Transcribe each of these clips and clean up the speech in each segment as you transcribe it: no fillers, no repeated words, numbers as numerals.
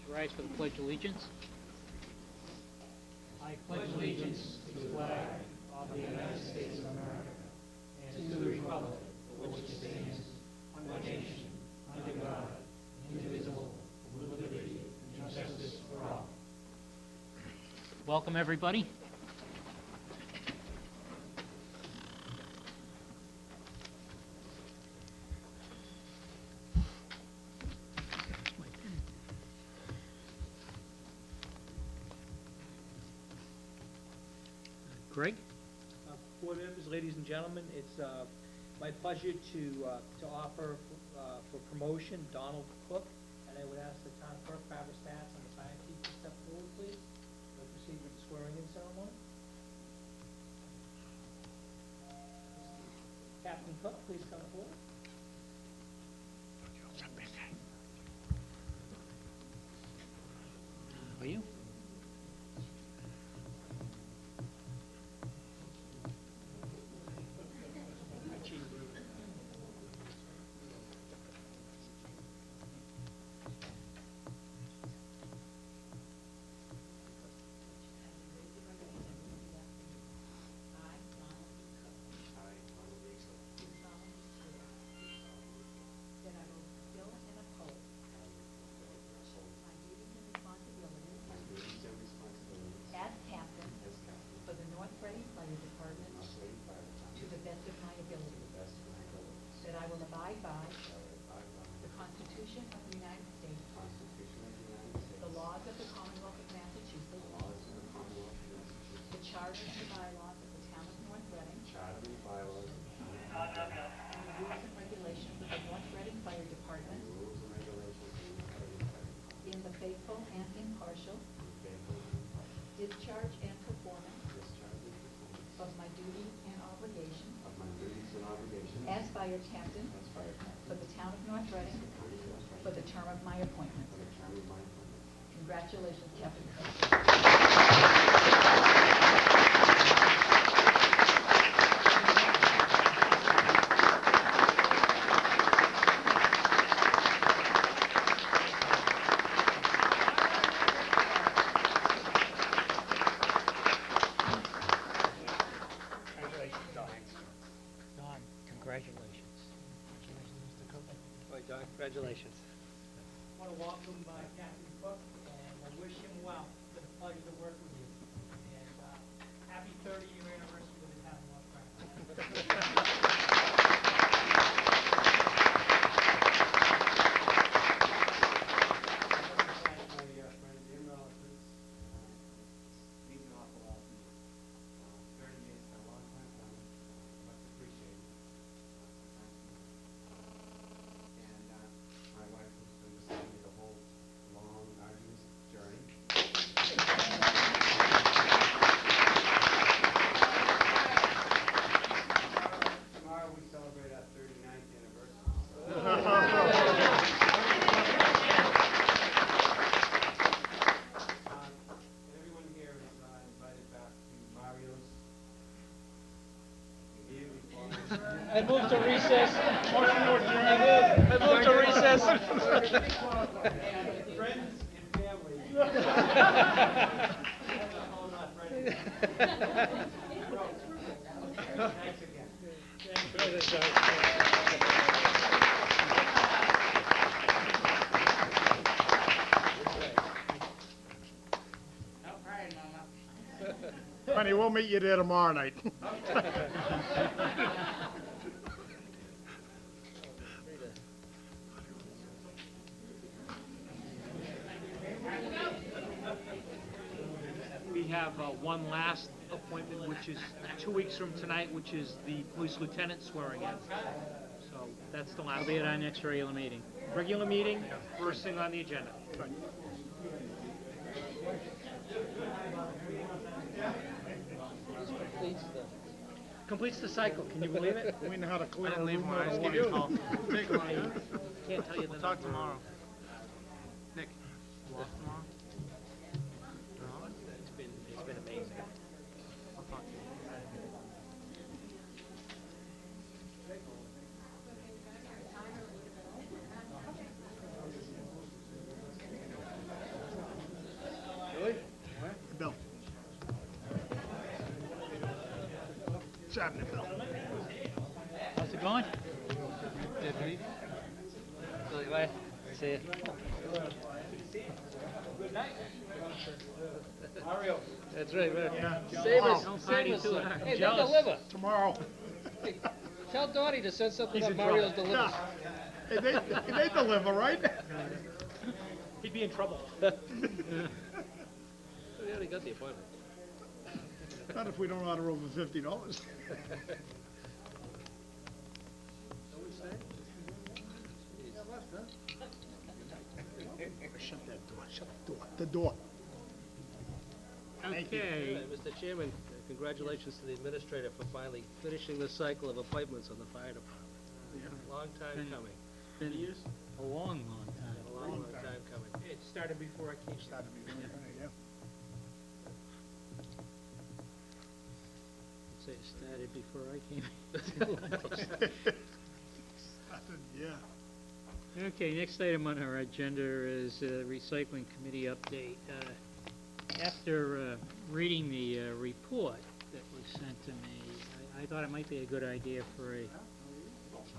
Rise for the Pledge of Allegiance. I pledge allegiance to the flag of the United States of America and to the republic for which it stands, one nation, under God, indivisible, with liberty and justice for all. Welcome, everybody. Greg? Board members, ladies and gentlemen, it's my pleasure to offer for promotion Donald Cook, and I would ask the town clerk, Barbara Stats, and the fire chief to step forward, please. We'll proceed with the swearing-in ceremony. Captain Cook, please come forward. Are you? That I will abide by the Constitution of the United States, the laws of the Commonwealth of Massachusetts, the charter and bylaws of the town of North Reading, and the rules and regulations of the North Reading Fire Department, in the faithful and impartial discharge and performance of my duty and obligation as fire captain for the town of North Reading for the term of my appointment. Congratulations, Captain Cook. Don, congratulations. Don, congratulations. I want to welcome Captain Cook, and I wish him well. It's been a pleasure to work with you. And happy 30-year anniversary with the town of North Reading. I move to recess. I move to recess. Friends and family. Thanks again. Honey, we'll meet you there tomorrow night. We have one last appointment, which is 2 weeks from tonight, which is the police lieutenant swearing in. So that's the last. I'll be at our next regular meeting. Regular meeting, first thing on the agenda. Completes the cycle. Can you believe it? We know how to clear. I didn't leave room one. I or just what? gave you a call. Big one, huh? Can't tell you the. We'll talk tomorrow. Nick, you off tomorrow? No? It's been amazing. I'll talk to you. happening, Bill? How's it going? Deputy? See ya. Mario. That's right, man. Yeah. Save us, Don't save party us. too hard. Hey, they Jealous. deliver. Tomorrow. Hey, tell Donnie to send something He's up in Mario's trouble. delivers. Yeah. Hey, they deliver, right? He'd be in trouble. We already got the appointment. Not if we don't order over $50. Shut that door, shut the door. Thank you. Okay, Mr. Chairman, congratulations to the administrator for finally finishing the cycle of appointments on the fire department. Long time coming. been a long, long time. A long time coming. It started before I came. Yeah. Say it started before I came. Yeah. Okay, next item on our agenda is recycling committee update. After reading the report that was sent to me, I thought it might be a good idea for a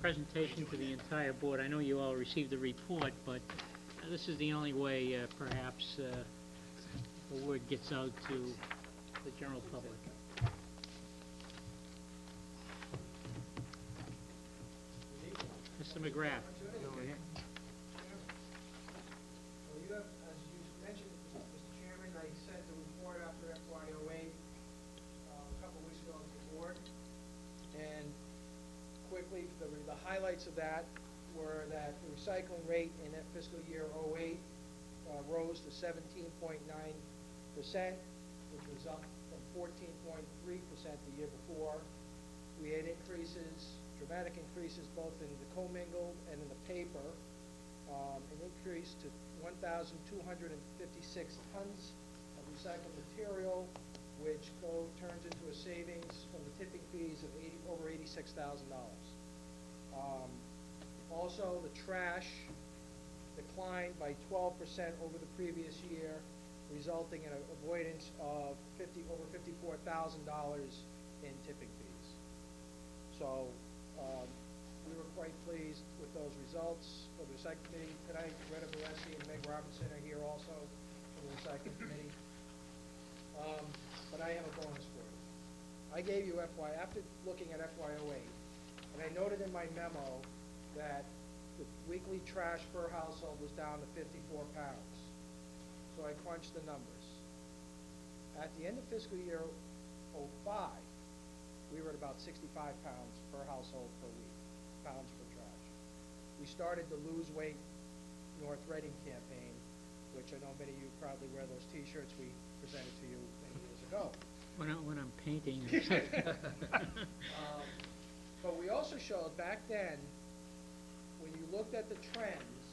presentation to the entire board. I know you all received the report, but this is the only way perhaps the word gets out to the general public. Mr. McGrath, over here. Well, you have, as you mentioned, Mr. Chairman, I sent the report after FY08 a couple weeks ago to the board. And quickly, the highlights of that were that the recycling rate in that fiscal year '08 rose to 17.9%, which was up from 14.3% the year before. We had dramatic increases both in the commingled and in the paper, an increase to 1,256 tons of recycled material, which turns into a savings from the tipping fees of over $86,000. Also, the trash declined by 12% over the previous year, resulting in an avoidance of over $54,000 in tipping fees. So, we were quite pleased with those results. For the recycling committee tonight, Greta Valesi and Meg Robinson are here also for the recycling committee. But I have a bonus for you. I gave you after looking at FY08, and I noted in my memo that the weekly trash per household was down to 54 pounds. So I crunched the numbers. At the end of fiscal year '05, we were at about 65 pounds per household per week, pounds for trash. We started the Lose Weight North Reading campaign, which I know many of you probably wear those T-shirts we presented to you many years ago. When I'm painting. But we also showed back then, when you looked at the trends,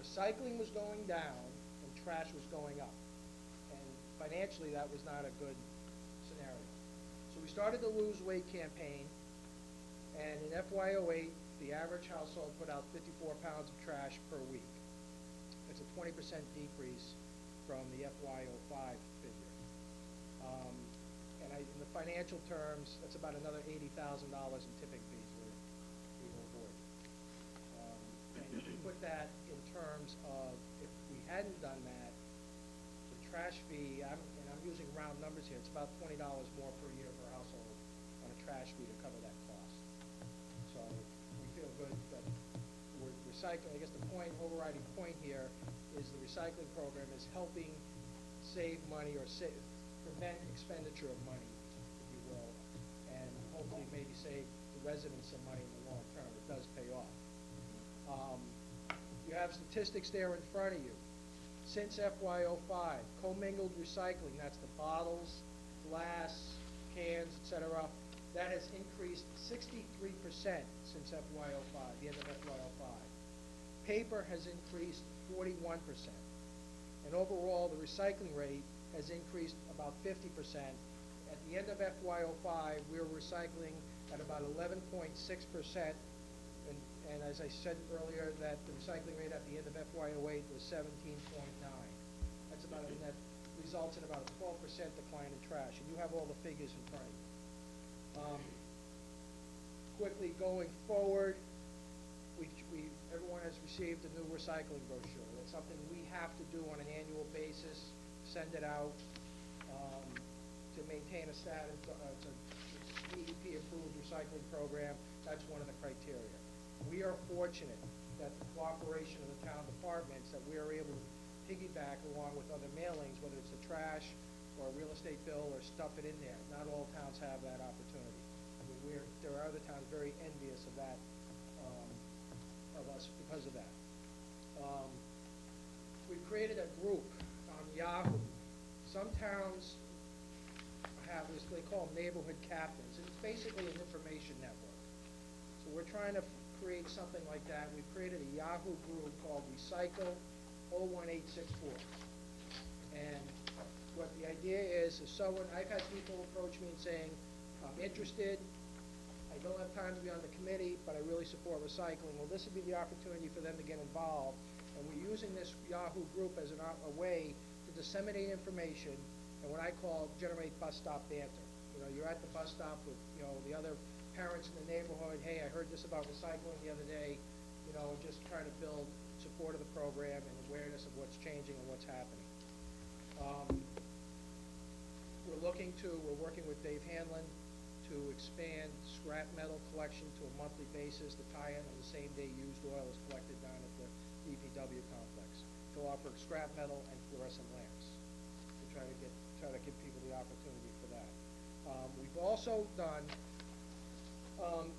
recycling was going down and trash was going up. And financially, that was not a good scenario. So we started the Lose Weight campaign, and in FY08, the average household put out 54 pounds of trash per week. It's a 20% decrease from the FY05 figure. And in the financial terms, that's about another $80,000 in tipping fees we will avoid. And if you put that in terms of if we hadn't done that, the trash fee, and I'm using round numbers here, it's about $20 more per year per household on a trash fee to cover that cost. So we feel good that we're recycling. I guess the overriding point here is the recycling program is helping save money or prevent expenditure of money, if you will, and hopefully maybe save the residents some money in the long term. It does pay off. You have statistics there in front of you. Since FY05, commingled recycling, that's the bottles, glass, cans, etc., that has increased 63% since FY05, the end of FY05. Paper has increased 41%. And overall, the recycling rate has increased about 50%. At the end of FY05, we were recycling at about 11.6%. And as I said earlier, that the recycling rate at the end of FY08 was 17.9. That results in about a 12% decline in trash. And you have all the figures in front of you. Quickly going forward, everyone has received a new recycling brochure. That's something we have to do on an annual basis, send it out, to maintain a status, it's a DEP-approved recycling program. That's one of the criteria. We are fortunate that the cooperation of the town departments, that we are able to piggyback along with other mailings, whether it's the trash or a real estate bill, or stuff it in there. Not all towns have that opportunity. I mean, there are other towns very envious of that, of us because of that. We've created a group on Yahoo. Some towns have this, they call them neighborhood captains, and it's basically an information network. So we're trying to create something like that. We've created a Yahoo group called Recycle 01864. And what the idea is someone, I've had people approach me and saying, I'm interested, I don't have time to be on the committee, but I really support recycling. Well, this would be the opportunity for them to get involved. And we're using this Yahoo group as a way to disseminate information and what I call generate bus stop banter. You know, you're at the bus stop with, you know, the other parents in the neighborhood, hey, I heard this about recycling the other day, you know, and just trying to build support of the program and awareness of what's changing and what's happening. We're working with Dave Hanlon to expand scrap metal collection to a monthly basis to tie in on the same day used oil is collected down at the DPW complex. To offer scrap metal and fluorescent lamps. To try to give people the opportunity for that. We've also done,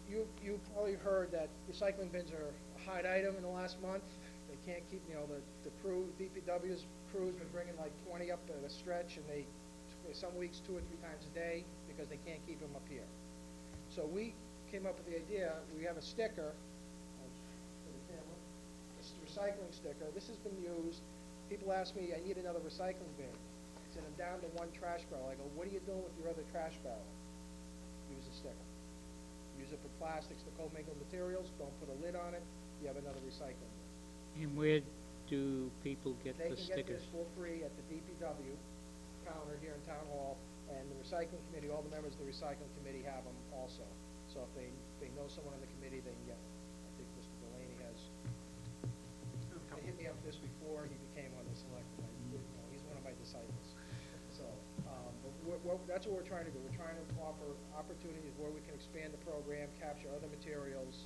you've probably heard that recycling bins are a hot item in the last month. They can't keep, you know, the crew, DPW's crew's been bringing like 20 up at a stretch, and they, some weeks 2 or 3 times a day, because they can't keep them up here. So we came up with the idea, we have a sticker, for the camera, a recycling sticker. This has been used. People ask me, I need another recycling bin. I said, I'm down to 1 trash barrel. I go, what are you doing with your other trash barrel? Use a sticker. Use it for plastics, the co-mingled materials. Don't put a lid on it. You have another recycling bin. And where do people get the stickers? They can get this for free at the DPW counter here in Town Hall, and the recycling committee, all the members of the recycling committee have them also. So if they know someone on the committee, they can get them. I think Mr. Delaney has, they hit me up this before he became on the selectmen. He's one of my disciples. So, but that's what we're trying to do. We're trying to offer opportunities where we can expand the program, capture other materials,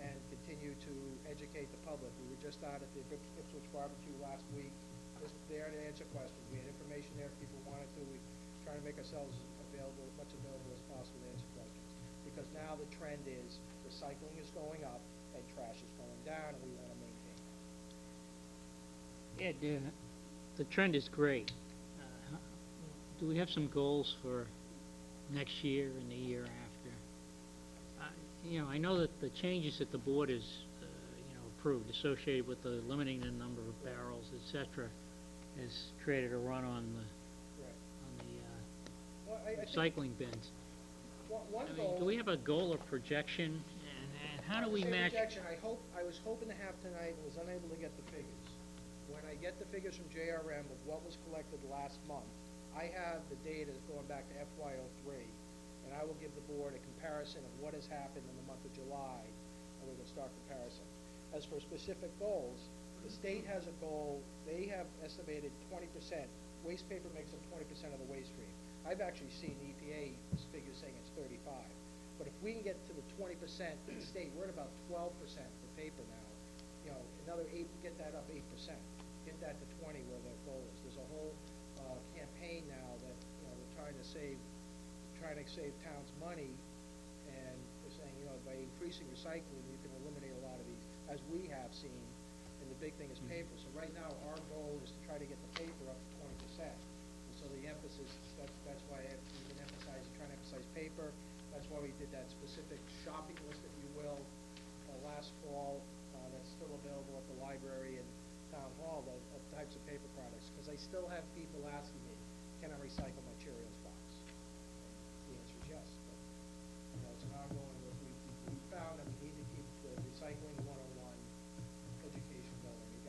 and continue to educate the public. We were just out at the Ipswich barbecue last week, just there to answer questions. We had information there if people wanted to. We try to make ourselves available, as much available as possible to answer questions. Because now the trend is recycling is going up and trash is going down, and we want to maintain that. Ed, the trend is great. Do we have some goals for next year and the year after? You know, I know that the changes that the board has, approved, associated with the limiting the number of barrels, et cetera, has created a run on the Well, I think recycling bins. one I mean, goal. do we have a goal or projection, and how do we Say match? projection, I was hoping to have tonight, and was unable to get the figures. When I get the figures from JRM of what was collected last month, I have the data going back to FY03, and I will give the board a comparison of what has happened in the month of July, and we will start comparison. As for specific goals, the state has a goal. They have estimated 20%. Waste paper makes up 20% of the waste stream. I've actually seen the EPA figures saying it's 35. But if we can get to the 20% in the state, we're at about 12% for paper now. You know, another 8, get that up 8%. Get that to 20 where the goal is. There's a whole campaign now that, we're trying to save towns money, and they're saying, by increasing recycling, you can eliminate a lot of these, as we have seen, and the big thing is paper. So right now, our goal is to try to get the paper up to 20%. And so the emphasis, that's why we've been trying to emphasize paper. That's why we did that specific shopping list, if you will, last fall, that's still available at the library and Town Hall, of types of paper products. Because I still have people asking me, can I recycle my Cheerios box? The answer is yes. But, it's an ongoing, we found that we need to keep the recycling one of